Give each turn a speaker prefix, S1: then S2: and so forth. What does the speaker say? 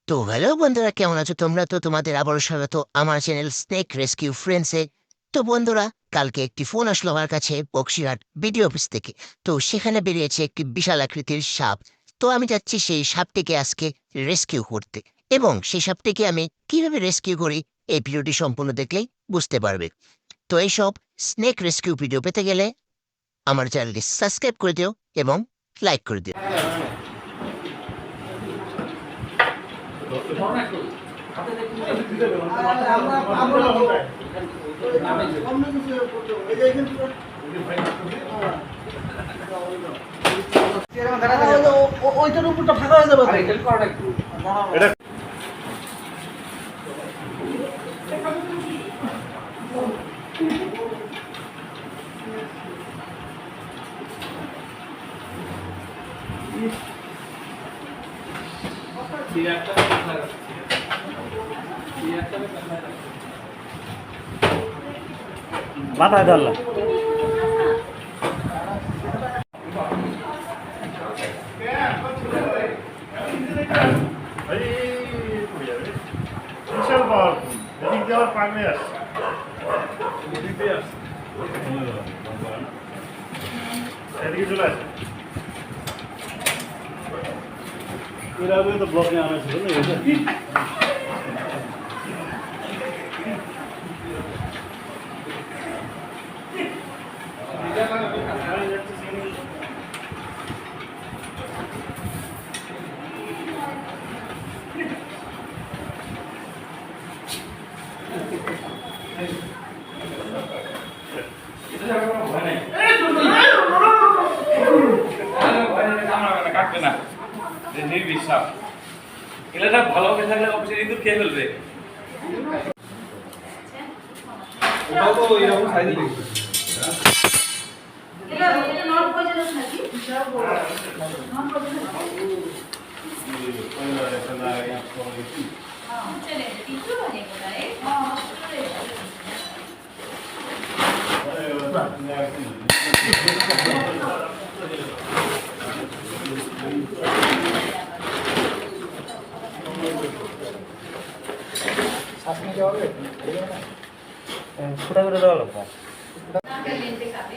S1: তো হ্যালো বন্ধুরা, কেমন আছো তোমরা? তো তোমাদের আবারও স্বাগত আমার চ্যানেল স্নেক রেস্কিউ ফ্রেন্ডসে। তো বন্ধুরা, কালকে একটি ফোন আসলো আমার কাছে বক্সিরহাট বিডি অফিস থেকে। তো সেখানে বেরিয়েছে একটি বিশাল আকৃতির সাপ। তো আমি যাচ্ছি সেই সাপটিকে আজকে রেস্কিউ করতে, এবং সেই সাপটিকে আমি কিভাবে রেস্কিউ করি এই ভিডিওটি সম্পূর্ণ দেখলেই বুঝতে পারবে। তো এইসব স্নেক রেস্কিউ ভিডিও পেতে গেলে আমার চ্যানেলটি সাবস্ক্রাইব করে দিও এবং লাইক করে দিও।
S2: ওইটার উপরটা ফাঁকা হয়ে যাবে।
S3: মাথায় ধরলাম।
S4: বিশাল পাওয়ারফুল, এদিক দিয়ে আবার পাগলে আসছে। এদিকে চলে আসে।
S3: এর আগে তো ব্লকে আনা ছিল না এটা।
S5: নির্বিশ্বাস এলাকা ভালো হবে থাকলে অবশ্যই ইঁদুর খেয়ে ফেলবে। ওটাও তো এরকম সাইজে দেখবে।
S6: এটা নট পর্যন্ত থাকি নট পর্যন্ত চলে কিছু মানে কোথায়
S3: ছোটা করে দেওয়া লাগবে।
S6: না লেনতে খাবে